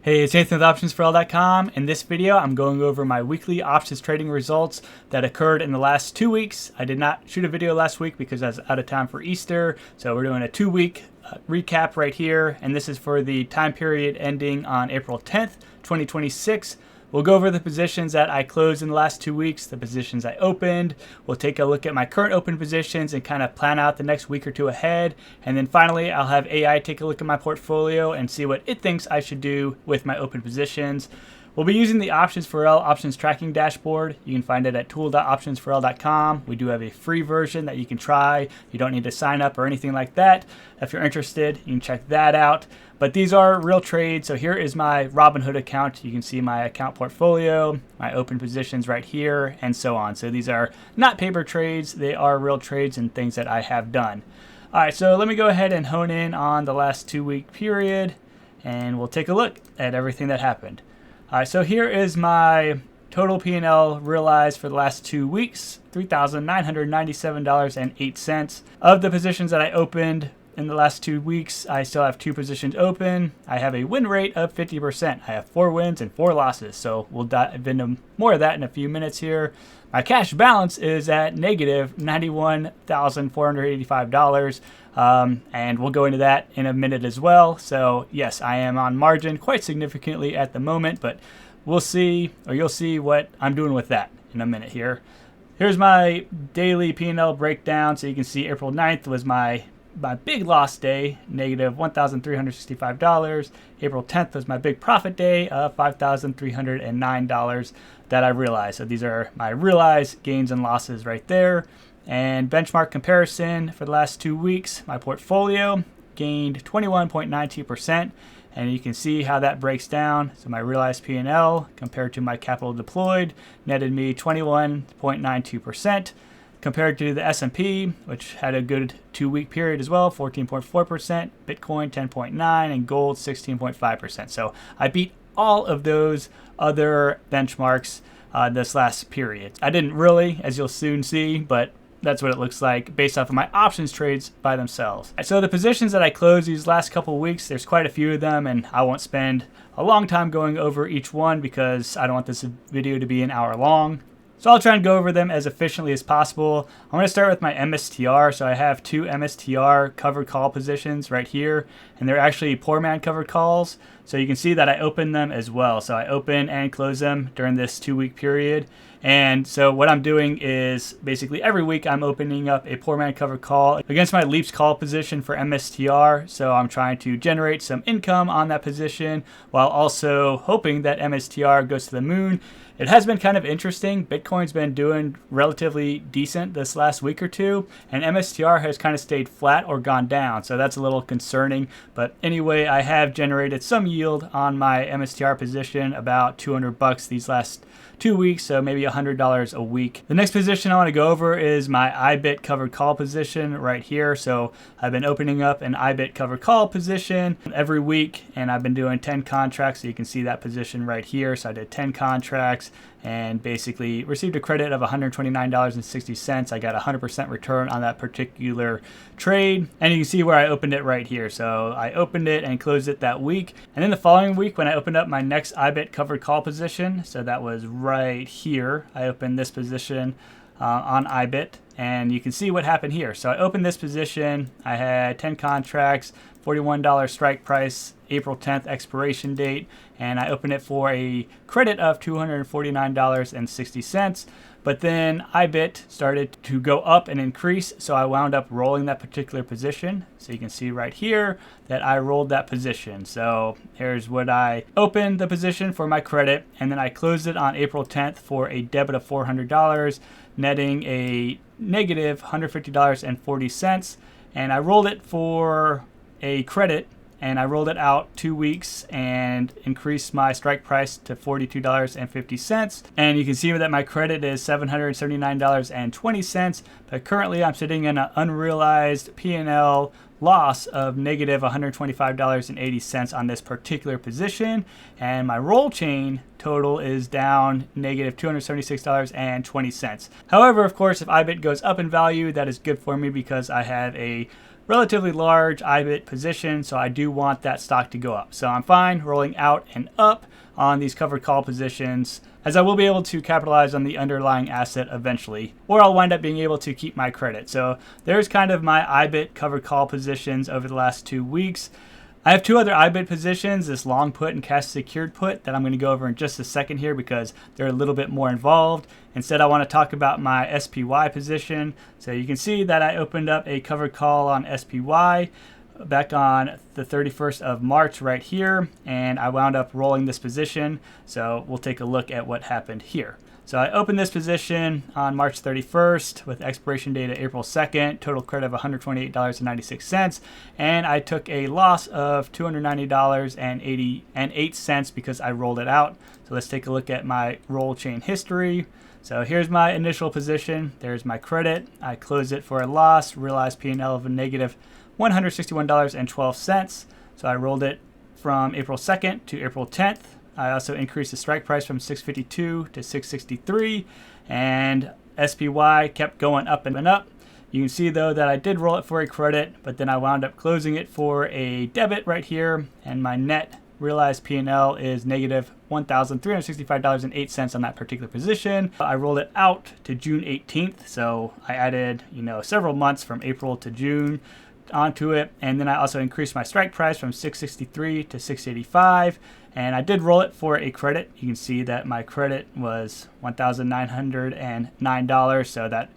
Hey, it's Nathan with OptionsForAll.com. In this video, I'm going over my weekly options trading results that occurred in the last 2 weeks. I did not shoot a video last week because I was out of town for Easter, so we're doing a 2-week recap right here, and this is for the time period ending on April 10th, 2026. We'll go over the positions that I closed in the last 2 weeks, the positions I opened. We'll take a look at my current open positions and kind of plan out the next week or two ahead. And then finally, I'll have AI take a look at my portfolio and see what it thinks I should do with my open positions. We'll be using the Options4All options tracking dashboard. You can find it at tool.optionsforall.com. We do have a free version that you can try. You don't need to sign up or anything like that. If you're interested, you can check that out. But these are real trades. So here is my Robinhood account. You can see my account portfolio, my open positions right here, and so on. So these are not paper trades. They are real trades and things that I have done. All right, so let me go ahead and hone in on the last 2-week period, and we'll take a look at everything that happened. All right, so here is my total P&L realized for the last 2 weeks, $3,997.08. Of the positions that I opened in the last 2 weeks, I still have 2 positions open. I have a win rate of 50%. I have 4 wins and 4 losses, so we'll dive into more of that in a few minutes here. My cash balance is at negative $91,485. And we'll go into that in a minute as well. So yes, I am on margin quite significantly at the moment, but we'll see, or you'll see what I'm doing with that in a minute here. Here's my daily P&L breakdown. So you can see April 9th was my big loss day, negative $1,365. April 10th was my big profit day of $5,309 that I realized. So these are my realized gains and losses right there. And benchmark comparison for the last 2 weeks, my portfolio gained 21.92%, and you can see how that breaks down. So my realized P&L compared to my capital deployed netted me 21.92%, compared to the S&P, which had a good 2-week period as well, 14.4%, Bitcoin 10.9%, and gold 16.5%. So I beat all of those other benchmarks this last period. I didn't really, as you'll soon see, but that's what it looks like based off of my options trades by themselves. So the positions that I closed these last couple of weeks, there's quite a few of them, and I won't spend a long time going over each one because I don't want this video to be an hour long. So I'll try and go over them as efficiently as possible. I'm going to start with my MSTR. So I have 2 MSTR covered call positions right here, and they're actually poor man covered calls. So you can see that I open them as well. So I open and close them during this 2-week period. And so what I'm doing is basically every week I'm opening up a poor man covered call against my leaps call position for MSTR. So I'm trying to generate some income on that position while also hoping that MSTR goes to the moon. It has been kind of interesting. Bitcoin's been doing relatively decent this last week or two, and MSTR has kind of stayed flat or gone down. So that's a little concerning. But anyway, I have generated some yield on my MSTR position, about $200 these last 2 weeks, so maybe $100 a week. The next position I want to go over is my IBIT covered call position right here. So I've been opening up an IBIT covered call position every week, and I've been doing 10 contracts. So you can see that position right here. So I did 10 contracts and basically received a credit of $129.60. I got a 100% return on that particular trade, and you can see where I opened it right here. So I opened it and closed it that week, and then the following week when I opened up my next IBIT covered call position, so that was right here, I opened this position on IBIT, and you can see what happened here. So I opened this position, I had 10 contracts, $41 strike price, April 10th expiration date, and I opened it for a credit of $249.60. But then IBIT started to go up and increase, so I wound up rolling that particular position. So you can see right here that I rolled that position. So here's what I opened the position for my credit, and then I closed it on April 10th for a debit of $400, netting a negative $150.40. And I rolled it for a credit, and I rolled it out 2 weeks and increased my strike price to $42.50. And you can see that my credit is $779.20, but currently I'm sitting in an unrealized P&L loss of negative $125.80 on this particular position, and my roll chain total is down negative $276.20. However, of course, if IBIT goes up in value, that is good for me because I have a relatively large IBIT position, so I do want that stock to go up. So I'm fine rolling out and up on these covered call positions, as I will be able to capitalize on the underlying asset eventually, or I'll wind up being able to keep my credit. So there's kind of my IBIT covered call positions over the last 2 weeks. I have two other IBIT positions, this long put and cash secured put, that I'm going to go over in just a second here because they're a little bit more involved. Instead, I want to talk about my SPY position. So you can see that I opened up a covered call on SPY back on the 31st of March right here, and I wound up rolling this position. So we'll take a look at what happened here. So I opened this position on March 31st with expiration date of April 2nd, total credit of $128.96, and I took a loss of $290.88 because I rolled it out. So let's take a look at my roll chain history. So here's my initial position. There's my credit. I closed it for a loss, realized P&L of a negative $161.12. So I rolled it from April 2nd to April 10th. I also increased the strike price from 652 to 663, and SPY kept going up and up. You can see though that I did roll it for a credit, but then I wound up closing it for a debit right here, and my net realized P&L is negative $1,365.08 on that particular position. I rolled it out to June 18th, so I added, several months from April to June onto it, and then I also increased my strike price from 663 to 685, and I did roll it for a credit. You can see that my credit was $1,909, so that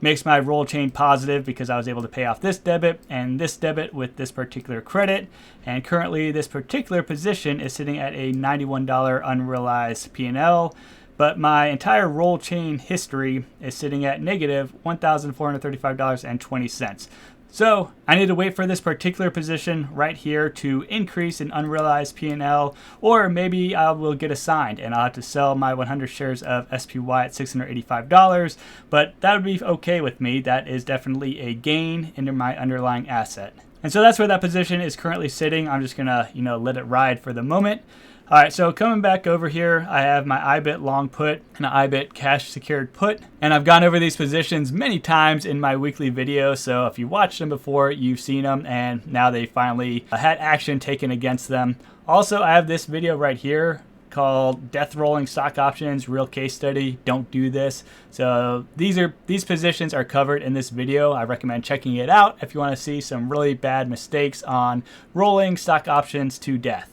makes my roll chain positive because I was able to pay off this debit and this debit with this particular credit. And currently this particular position is sitting at a $91 unrealized P&L, but my entire roll chain history is sitting at negative $1,435.20. So I need to wait for this particular position right here to increase in unrealized P&L, or maybe I will get assigned and I'll have to sell my 100 shares of SPY at $685, but that would be okay with me. That is definitely a gain into my underlying asset. And so that's where that position is currently sitting. I'm just gonna, let it ride for the moment. All right, so coming back over here, I have my IBIT long put and an IBIT cash secured put. And I've gone over these positions many times in my weekly videos. So if you watched them before, you've seen them, and now they finally had action taken against them. Also, I have this video right here called Death Rolling Stock Options, Real Case Study. Don't do this. So these positions are covered in this video. I recommend checking it out if you want to see some really bad mistakes on rolling stock options to death.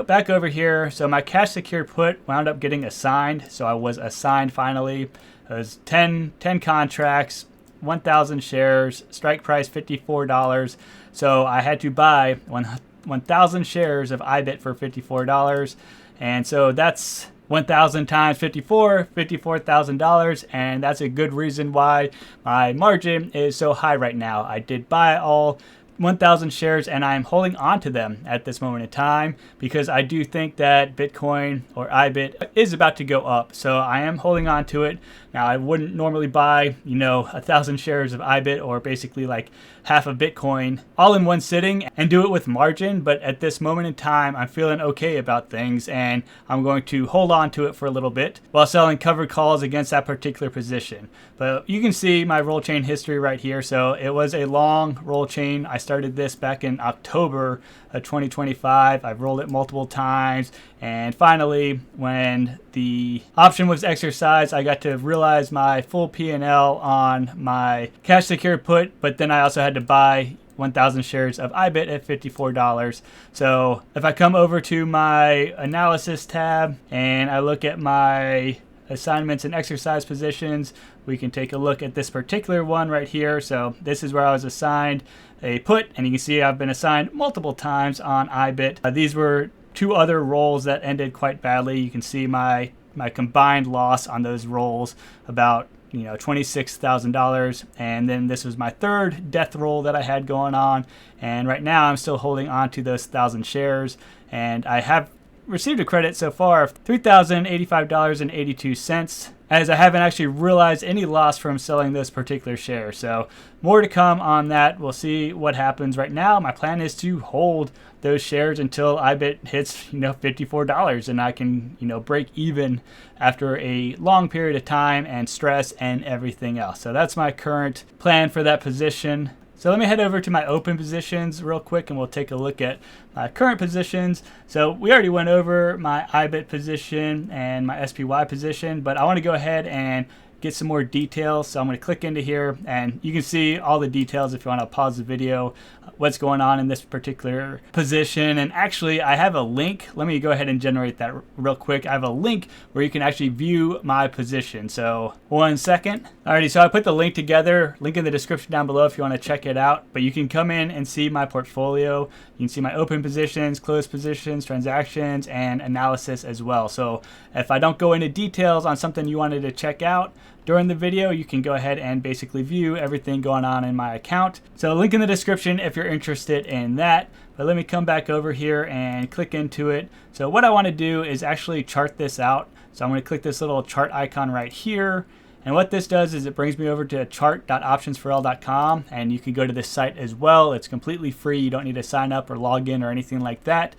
Back over here, so my cash secured put wound up getting assigned. So I was assigned finally. It was 10 contracts, 1,000 shares, strike price $54. So I had to buy 1,000 shares of IBIT for $54. And so that's 1,000 times 54, $54,000, and that's a good reason why my margin is so high right now. I did buy all 1,000 shares, and I'm holding on to them at this moment in time because I do think that Bitcoin or IBIT is about to go up. So I am holding on to it. Now, I wouldn't normally buy, 1,000 shares of IBIT or basically like half of Bitcoin all in one sitting and do it with margin. But at this moment in time, I'm feeling okay about things, and I'm going to hold on to it for a little bit while selling covered calls against that particular position. But you can see my roll chain history right here. So it was a long roll chain. I started this back in October of 2025. I've rolled it multiple times, and finally when the option was exercised, I got to realize my full P&L on my cash secured put, but then I also had to buy 1,000 shares of IBIT at $54. So if I come over to my analysis tab and I look at my assignments and exercise positions, we can take a look at this particular one right here. So this is where I was assigned a put, and you can see I've been assigned multiple times on IBIT. These were two other rolls that ended quite badly. You can see my combined loss on those rolls, about $26,000, and then this was my third death roll that I had going on, and right now I'm still holding on to those 1,000 shares, and I have received a credit so far of $3,085.82, as I haven't actually realized any loss from selling this particular share. So more to come on that. We'll see what happens. Right now, my plan is to hold those shares until IBIT hits $54, and I can break even after a long period of time and stress and everything else. So that's my current plan for that position. So let me head over to my open positions real quick and we'll take a look at my current positions. So we already went over my IBIT position and my SPY position, but I want to go ahead and get some more details. So I'm going to click into here and you can see all the details if you want to pause the video, what's going on in this particular position. And actually I have a link. Let me go ahead and generate that real quick. I have a link where you can actually view my position. So 1 second. Alrighty, so I put the link together, link in the description down below if you want to check it out. But you can come in and see my portfolio. You can see my open positions, closed positions, transactions, and analysis as well. So if I don't go into details on something you wanted to check out during the video, you can go ahead and basically view everything going on in my account. So link in the description if you're interested in that. But let me come back over here and click into it. So what I want to do is actually chart this out. So I'm going to click this little chart icon right here. And what this does is it brings me over to chart.optionsforall.com, and you can go to this site as well. It's completely free. You don't need to sign up or log in or anything like that.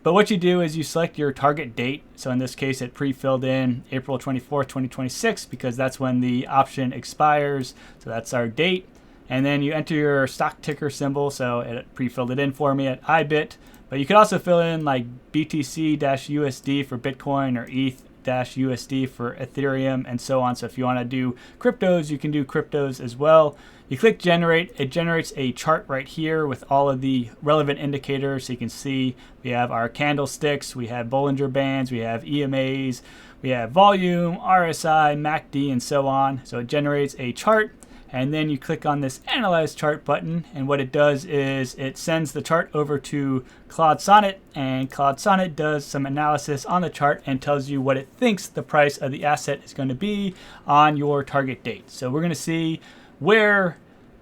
But what you do is you select your target date. So in this case, it pre-filled in April 24th, 2026, because that's when the option expires. So that's our date. And then you enter your stock ticker symbol. So it pre-filled it in for me at IBIT. But you could also fill in like BTC-USD for Bitcoin or ETH-USD for Ethereum and so on. So if you want to do cryptos, you can do cryptos as well. You click generate, it generates a chart right here with all of the relevant indicators. So you can see we have our candlesticks, we have Bollinger Bands, we have EMAs, we have volume, RSI, MACD, and so on. So it generates a chart, and then you click on this Analyze Chart button, and what it does is it sends the chart over to Claude Sonnet, and Claude Sonnet does some analysis on the chart and tells you what it thinks the price of the asset is going to be on your target date. So we're going to see where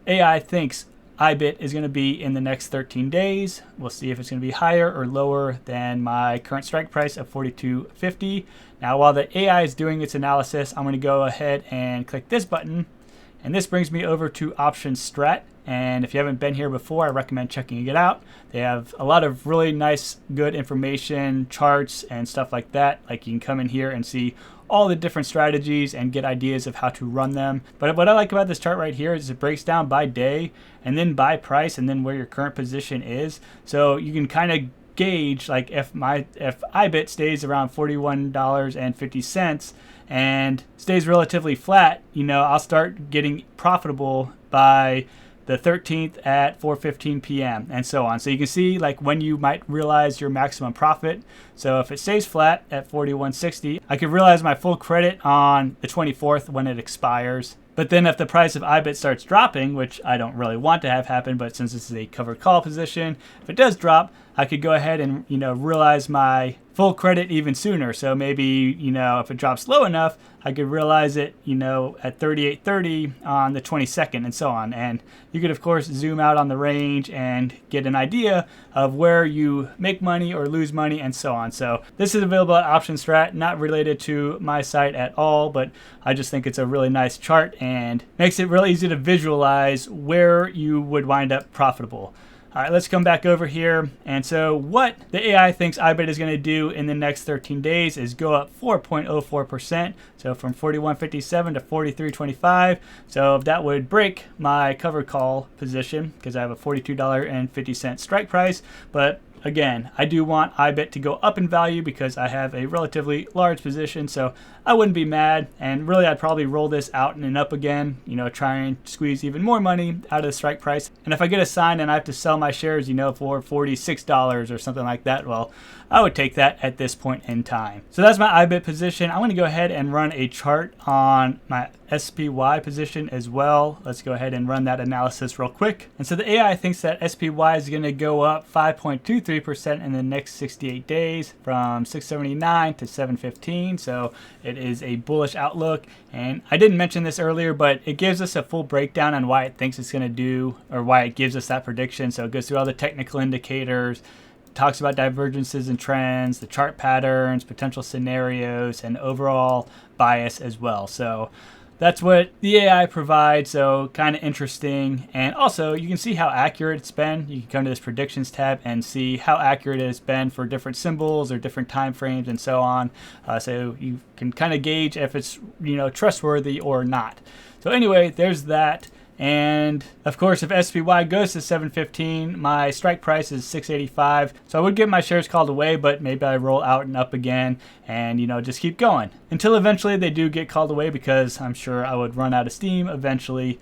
AI thinks IBIT is going to be in the next 13 days. We'll see if it's going to be higher or lower than my current strike price of 42.50. Now, while the AI is doing its analysis, I'm going to go ahead and click this button. And this brings me over to Options Strat. And if you haven't been here before, I recommend checking it out. They have a lot of really nice, good information, charts, and stuff like that. Like you can come in here and see all the different strategies and get ideas of how to run them. But what I like about this chart right here is it breaks down by day and then by price and then where your current position is. So you can kind of gauge like if IBIT stays around $41.50 and stays relatively flat, you know, I'll start getting profitable by the 13th at 4:15 p.m. and so on. So you can see like when you might realize your maximum profit. So if it stays flat at 41.60, I could realize my full credit on the 24th when it expires. But then if the price of IBIT starts dropping, which I don't really want to have happen, but since this is a covered call position, if it does drop, I could go ahead and, you know, realize my full credit even sooner. So maybe, you know, if it drops low enough, I could realize it, you know, at 38.30 on the 22nd and so on. And you could, of course, zoom out on the range and get an idea of where you make money or lose money and so on. So this is available at Option Strat, not related to my site at all, but I just think it's a really nice chart and makes it really easy to visualize where you would wind up profitable. All right, let's come back over here. And so what the AI thinks IBIT is going to do in the next 13 days is go up 4.04%. So from 41.57 to 43.25. So that would break my covered call position because I have a $42.50 strike price. But again, I do want IBIT to go up in value because I have a relatively large position, so I wouldn't be mad. And really, I'd probably roll this out and up again, you know, try and squeeze even more money out of the strike price. And if I get a sign and I have to sell my shares, you know, for $46 or something like that, well, I would take that at this point in time. So that's my IBIT position. I'm going to go ahead and run a chart on my SPY position as well. Let's go ahead and run that analysis real quick. And so the AI thinks that SPY is going to go up 5.23% in the next 68 days from 679 to 715. So it is a bullish outlook. And I didn't mention this earlier, but it gives us a full breakdown on why it thinks it's going to do, or why it gives us that prediction. So it goes through all the technical indicators, talks about divergences and trends, the chart patterns, potential scenarios, and overall bias as well. So that's what the AI provides, so kind of interesting. And also, you can see how accurate it's been. You can come to this predictions tab and see how accurate it has been for different symbols or different time frames and so on. So you can kind of gauge if it's, you know, trustworthy or not. So anyway, there's that. And of course, if SPY goes to 715, my strike price is 685. So I would get my shares called away, but maybe I roll out and up again and, just keep going until eventually they do get called away, because I'm sure I would run out of steam eventually.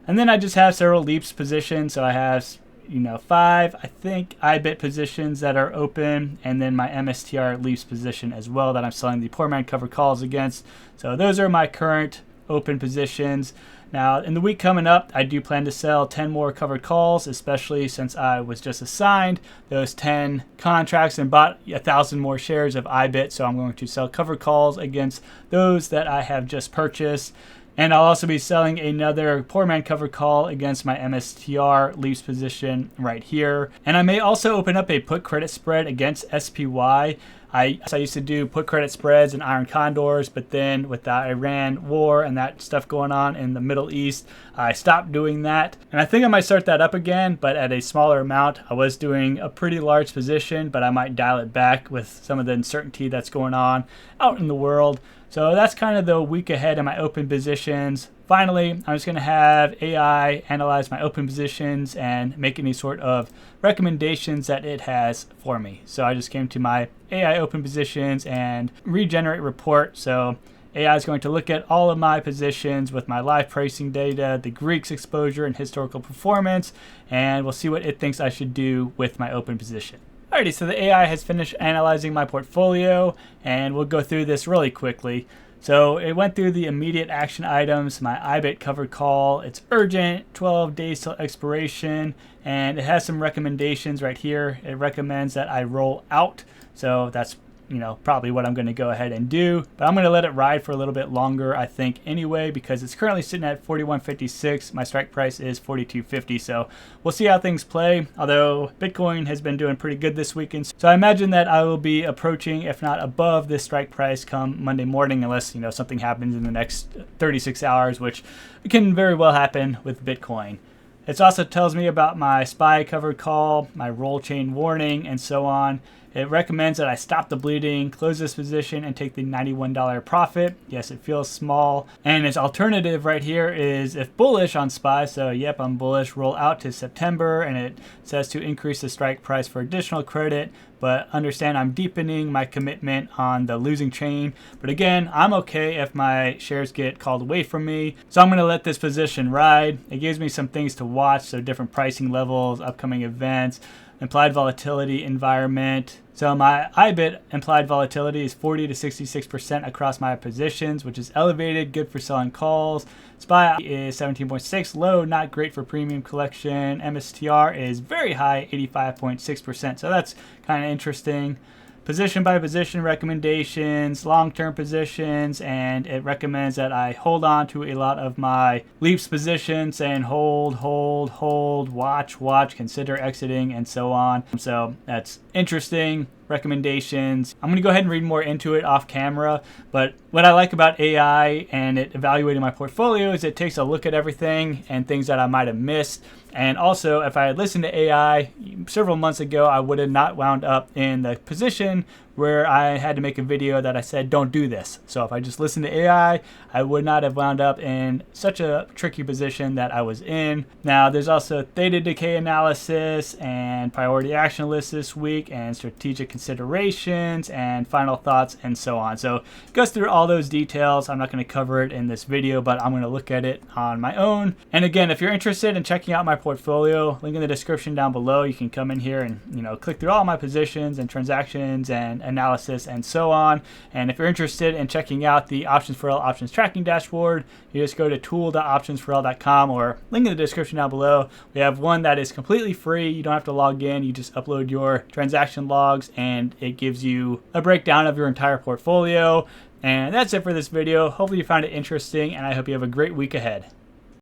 And then I just have several leaps positions. So I have, 5, I think, IBIT positions that are open, and then my MSTR leaps position as well that I'm selling the poor man covered calls against. So those are my current open positions. Now, in the week coming up, I do plan to sell 10 more covered calls, especially since I was just assigned those 10 contracts and bought 1,000 more shares of IBIT. So I'm going to sell covered calls against those that I have just purchased. And I'll also be selling another poor man covered call against my MSTR leaves position right here. And I may also open up a put credit spread against SPY. I used to do put credit spreads and iron condors, but then with the Iran war and that stuff going on in the Middle East, I stopped doing that. And I think I might start that up again, but at a smaller amount. I was doing a pretty large position, but I might dial it back with some of the uncertainty that's going on out in the world. So that's kind of the week ahead in my open positions. Finally, I'm just going to have AI analyze my open positions and make any sort of recommendations that it has for me. So I just came to my AI open positions and regenerate report. So AI is going to look at all of my positions with my live pricing data, the Greeks exposure and historical performance, and we'll see what it thinks I should do with my open position. Alrighty, so the AI has finished analyzing my portfolio, and we'll go through this really quickly. So it went through the immediate action items, my IBIT covered call, it's urgent, 12 days till expiration, and it has some recommendations right here. It recommends that I roll out, so that's probably what I'm going to go ahead and do, but I'm going to let it ride for a little bit longer, I think, anyway, because it's currently sitting at 41.56. My strike price is 42.50, so we'll see how things play. Although Bitcoin has been doing pretty good this weekend, so I imagine that I will be approaching, if not above, this strike price come Monday morning, unless something happens in the next 36 hours, which can very well happen with Bitcoin. It also tells me about my SPY covered call, my roll chain warning, and so on. It recommends that I stop the bleeding, close this position, and take the $91 profit. Yes, it feels small. And its alternative right here is if bullish on SPY. So yep, I'm bullish, roll out to September, and it says to increase the strike price for additional credit. But understand I'm deepening my commitment on the losing chain. But again, I'm okay if my shares get called away from me. So I'm going to let this position ride. It gives me some things to watch, so different pricing levels, upcoming events, implied volatility environment. So my IBIT implied volatility is 40 to 66% across my positions, which is elevated, good for selling calls. SPY is 17.6, low, not great for premium collection. MSTR is very high, 85.6%. So that's kind of interesting. Position by position recommendations, long-term positions, and it recommends that I hold on to a lot of my leaps positions, saying hold, watch, consider exiting, and so on. So that's interesting recommendations. I'm going to go ahead and read more into it off camera, but what I like about AI and it evaluating my portfolio is it takes a look at everything and things that I might have missed. And also, if I had listened to AI several months ago, I would have not wound up in the position where I had to make a video that I said, don't do this. So if I just listened to AI, I would not have wound up in such a tricky position that I was in. Now, there's also Theta decay analysis and priority action list this week and strategic considerations and final thoughts and so on. So it goes through all those details. I'm not going to cover it in this video, but I'm going to look at it on my own. And again, if you're interested in checking out my portfolio, link in the description down below. You can come in here and click through all my positions and transactions and analysis and so on. And if you're interested in checking out the Options for All options tracking dashboard, you just go to tool.optionsforall.com or link in the description down below. We have one that is completely free. You don't have to log in. You just upload your transaction logs and it gives you a breakdown of your entire portfolio. And that's it for this video. Hopefully you found it interesting and I hope you have a great week ahead.